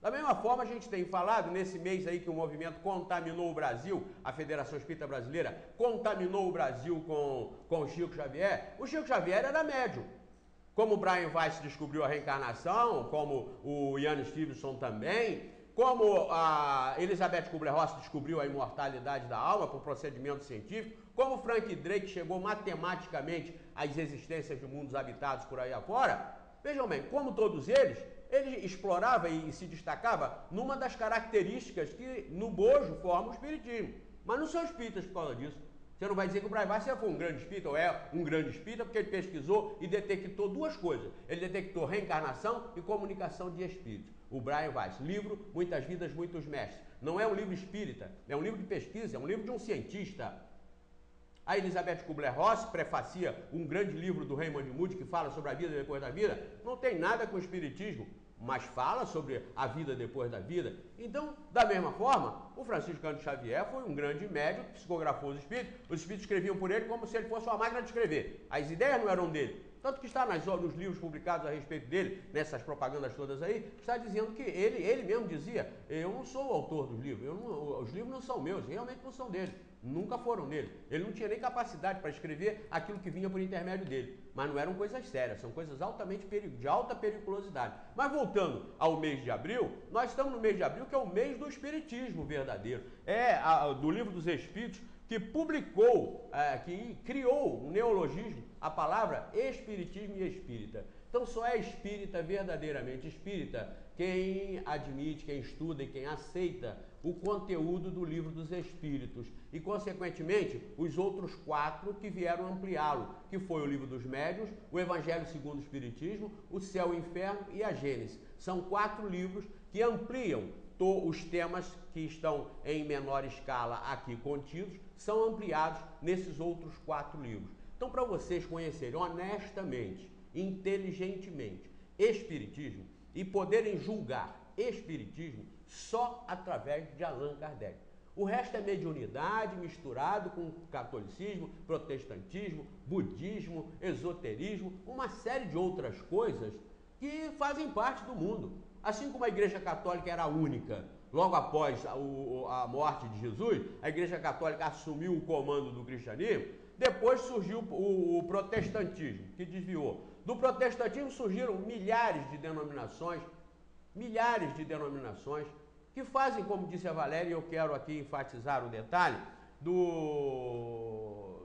Da mesma forma, a gente tem falado nesse mês aí que o movimento contaminou o Brasil, a Federação Espírita Brasileira contaminou o Brasil com o Chico Xavier. O Chico Xavier era médium. Como o Brian Weiss descobriu a reencarnação, como o Ian Stevenson também, como a Elizabeth Kubler-Ross descobriu a imortalidade da alma por procedimento científico, como Frank Drake chegou matematicamente às existências de mundos habitados por aí afora. Vejam bem, como todos eles, ele explorava e se destacava numa das características que no bojo forma o espiritismo. Mas não são espíritas por causa disso. Você não vai dizer que o Brian Weiss foi um grande espírita, ou é um grande espírita, porque ele pesquisou e detectou duas coisas. Ele detectou reencarnação e comunicação de espíritos. O Brian Weiss, livro Muitas Vidas, Muitos Mestres. Não é um livro espírita, é um livro de pesquisa, é um livro de um cientista. A Elizabeth Kubler-Ross prefacia um grande livro do Raymond Moody que fala sobre a vida depois da vida. Não tem nada com o espiritismo, mas fala sobre a vida depois da vida. Então, da mesma forma, o Francisco Cândido Xavier foi um grande médium que psicografou os espíritos escreviam por ele como se ele fosse uma máquina de escrever. As ideias não eram dele. Tanto que está nos livros publicados a respeito dele, nessas propagandas todas aí, está dizendo que ele mesmo dizia, eu não sou o autor dos livros, os livros não são meus, realmente não são dele. Nunca foram dele. Ele não tinha nem capacidade para escrever aquilo que vinha por intermédio dele. Mas não eram coisas sérias, são coisas altamente de alta periculosidade. Mas voltando ao mês de abril, nós estamos no mês de abril, que é o mês do espiritismo verdadeiro. É do Livro dos Espíritos, que publicou, que criou um neologismo, a palavra espiritismo e espírita. Então só é espírita, verdadeiramente espírita, quem admite, quem estuda e quem aceita o conteúdo do Livro dos Espíritos e, consequentemente, os outros 4 que vieram ampliá-lo, que foi o Livro dos Médiuns, o Evangelho segundo o Espiritismo, o Céu e o Inferno e a Gênese. São 4 livros que ampliam os temas que estão em menor escala aqui contidos, são ampliados nesses outros 4 livros. Então, para vocês conhecerem honestamente, inteligentemente, Espiritismo e poderem julgar Espiritismo só através de Allan Kardec. O resto é mediunidade misturado com catolicismo, protestantismo, budismo, esoterismo, uma série de outras coisas que fazem parte do mundo. Assim como a Igreja Católica era única, logo após a morte de Jesus, a Igreja Católica assumiu o comando do cristianismo, depois surgiu o protestantismo, que desviou. Do protestantismo surgiram milhares de denominações, que fazem, como disse a Valéria, e eu quero aqui enfatizar o detalhe,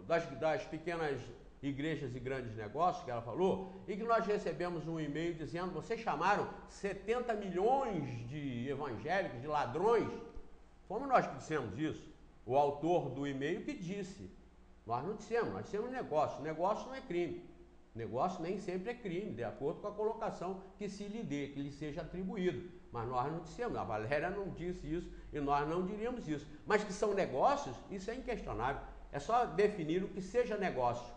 das pequenas igrejas e grandes negócios, que ela falou, e que nós recebemos um e-mail dizendo, vocês chamaram 70 milhões de evangélicos, de ladrões. Fomos nós que dissemos isso. O autor do e-mail que disse. Nós não dissemos, nós dissemos negócio. Negócio não é crime. Negócio nem sempre é crime, de acordo com a colocação que se lhe dê, que lhe seja atribuído. Mas nós não dissemos, a Valéria não disse isso e nós não diríamos isso. Mas que são negócios, isso é inquestionável. É só definir o que seja negócio.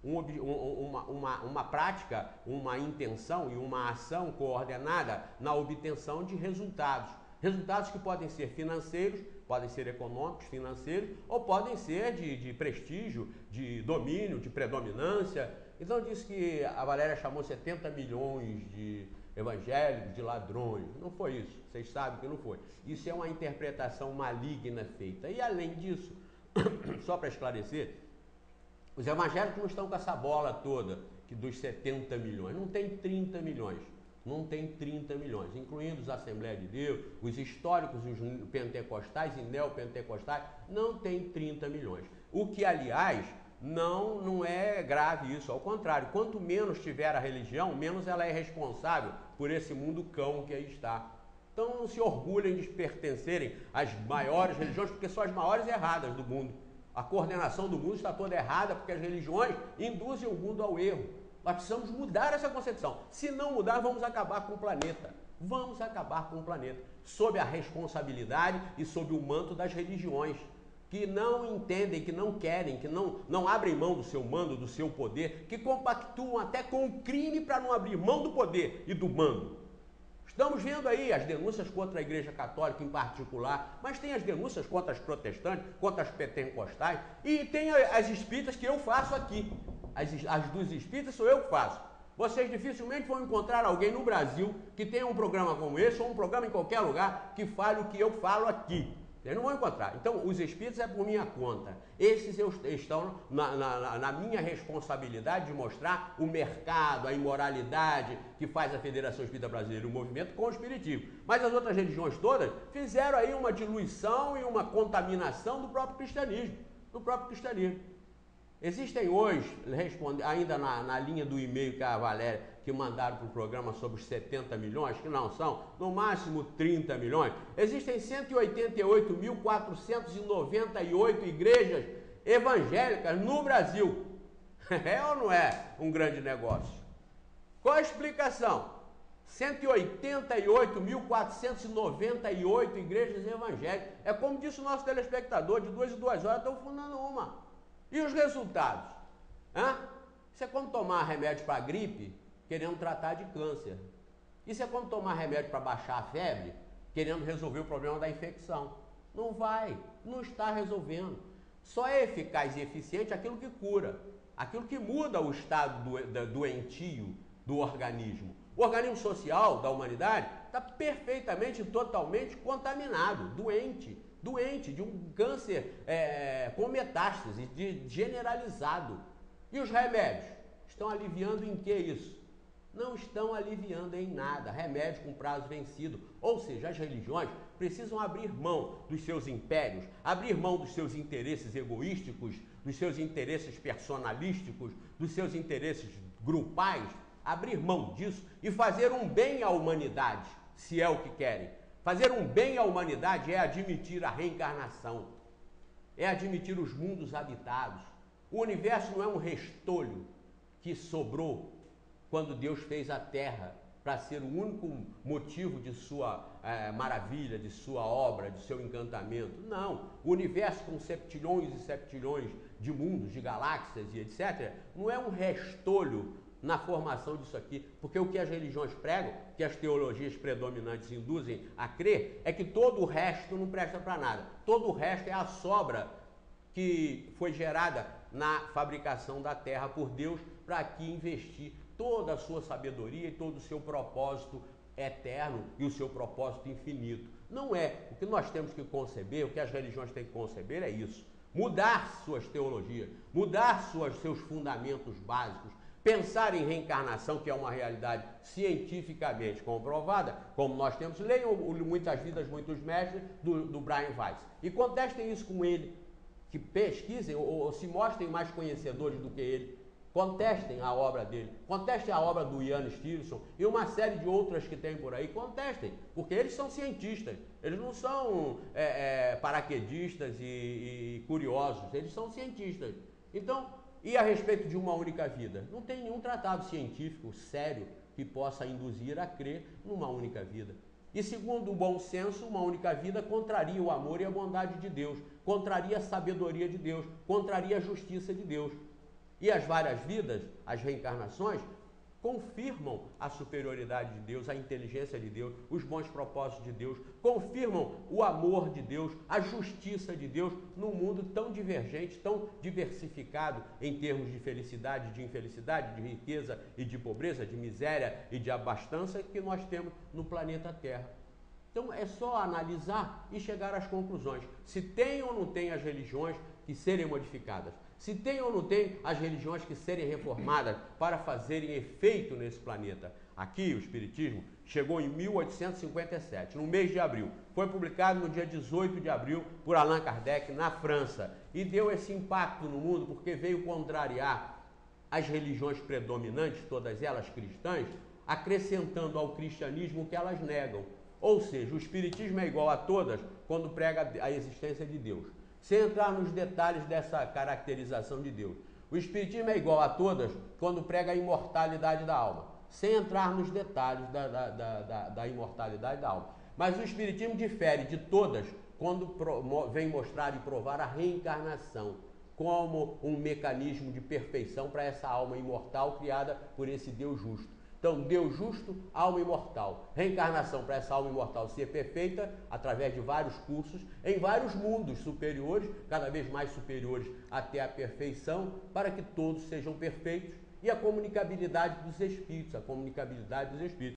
Uma prática, uma intenção e uma ação coordenada na obtenção de resultados. Resultados que podem ser financeiros, podem ser econômicos, financeiros, ou podem ser de prestígio, de domínio, de predominância. Então disse que a Valéria chamou 70 milhões de evangélicos de ladrões. Não foi isso, vocês sabem que não foi. Isso é uma interpretação maligna feita. E além disso, só para esclarecer, os evangélicos não estão com essa bola toda que dos 70 milhões, não tem 30 milhões. Não tem 30 milhões, incluindo os Assembleias de Deus, os históricos, os pentecostais e neopentecostais, não tem 30 milhões. O que, aliás, não é grave isso, ao contrário, quanto menos tiver a religião, menos ela é responsável por esse mundo cão que aí está. Então não se orgulhem de pertencerem às maiores religiões, porque são as maiores erradas do mundo. A coordenação do mundo está toda errada, porque as religiões induzem o mundo ao erro. Nós precisamos mudar essa concepção. Se não mudar, vamos acabar com o planeta. Vamos acabar com o planeta. Sob a responsabilidade e sob o manto das religiões, que não entendem, que não querem, que não abrem mão do seu mando, do seu poder, que compactuam até com o crime para não abrir mão do poder e do mando. Estamos vendo aí as denúncias contra a Igreja Católica em particular, mas tem as denúncias contra as protestantes, contra as pentecostais, e tem as espíritas que eu faço aqui. As dos espíritas sou eu que faço. Vocês dificilmente vão encontrar alguém no Brasil que tenha um programa como esse, ou um programa em qualquer lugar, que fale o que eu falo aqui. Vocês não vão encontrar. Então, os espíritos é por minha conta. Esses estão na minha responsabilidade de mostrar o mercado, a imoralidade que faz a Federação Espírita Brasileira, o movimento, com o espiritismo. Mas as outras religiões todas fizeram aí uma diluição e uma contaminação do próprio cristianismo. Existem hoje, ainda na linha do e-mail que a Valéria, que mandaram para o programa sobre os 70 milhões, que não são, no máximo 30 milhões, existem 188.498 igrejas evangélicas no Brasil. É ou não é um grande negócio? Qual a explicação? 188.498 igrejas evangélicas. É como disse o nosso telespectador, de 2 em 2 horas estão fundando uma. E os resultados? Isso é como tomar remédio para gripe, querendo tratar de câncer. Isso é como tomar remédio para baixar a febre, querendo resolver o problema da infecção. Não vai, não está resolvendo. Só é eficaz e eficiente aquilo que cura, aquilo que muda o estado doentio do organismo. O organismo social da humanidade está perfeitamente, totalmente contaminado, doente de um câncer com metástase, generalizado. E os remédios? Estão aliviando em que isso? Não estão aliviando em nada. Remédio com prazo vencido. Ou seja, as religiões precisam abrir mão dos seus impérios, abrir mão dos seus interesses egoísticos, dos seus interesses personalísticos, dos seus interesses grupais, abrir mão disso e fazer um bem à humanidade, se é o que querem. Fazer um bem à humanidade é admitir a reencarnação, é admitir os mundos habitados. O universo não é um restolho que sobrou quando Deus fez a Terra para ser o único motivo de sua maravilha, de sua obra, de seu encantamento. Não, o universo com septilhões e septilhões de mundos, de galáxias e etc., não é um restolho na formação disso aqui, porque o que as religiões pregam, que as teologias predominantes induzem a crer, é que todo o resto não presta para nada. Todo o resto é a sobra que foi gerada na fabricação da Terra por Deus para aqui investir toda a sua sabedoria e todo o seu propósito eterno e o seu propósito infinito. Não é. O que nós temos que conceber, o que as religiões têm que conceber é isso. Mudar suas teologias, mudar seus fundamentos básicos, pensar em reencarnação, que é uma realidade cientificamente comprovada, como nós temos. Leiam Muitas Vidas, Muitos Mestres, do Brian Weiss, e contestem isso com ele, que pesquisem ou se mostrem mais conhecedores do que ele, contestem a obra dele, contestem a obra do Ian Stevenson e uma série de outras que tem por aí, contestem, porque eles são cientistas, eles não são paraquedistas e curiosos, eles são cientistas. Então, e a respeito de uma única vida? Não tem nenhum tratado científico sério que possa induzir a crer numa única vida. E segundo o bom senso, uma única vida contraria o amor e a bondade de Deus, contraria a sabedoria de Deus, contraria a justiça de Deus. E as várias vidas, as reencarnações, confirmam a superioridade de Deus, a inteligência de Deus, os bons propósitos de Deus, confirmam o amor de Deus, a justiça de Deus num mundo tão divergente, tão diversificado em termos de felicidade, de infelicidade, de riqueza e de pobreza, de miséria e de abastança que nós temos no planeta Terra. Então é só analisar e chegar às conclusões. Se tem ou não tem as religiões que serem modificadas. Se tem ou não tem as religiões que serem reformadas para fazerem efeito nesse planeta. Aqui, o Espiritismo chegou em 1857, no mês de abril. Foi publicado no dia 18 de abril por Allan Kardec, na França. E deu esse impacto no mundo porque veio contrariar as religiões predominantes, todas elas cristãs, acrescentando ao cristianismo o que elas negam. Ou seja, o Espiritismo é igual a todas quando prega a existência de Deus. Sem entrar nos detalhes dessa caracterização de Deus. O Espiritismo é igual a todas quando prega a imortalidade da alma. Sem entrar nos detalhes da imortalidade da alma. Mas o Espiritismo difere de todas quando vem mostrar e provar a reencarnação como um mecanismo de perfeição para essa alma imortal criada por esse Deus justo. Então, Deus justo, alma imortal. Reencarnação para essa alma imortal ser perfeita através de vários cursos, em vários mundos superiores, cada vez mais superiores até a perfeição, para que todos sejam perfeitos e a comunicabilidade dos espíritos,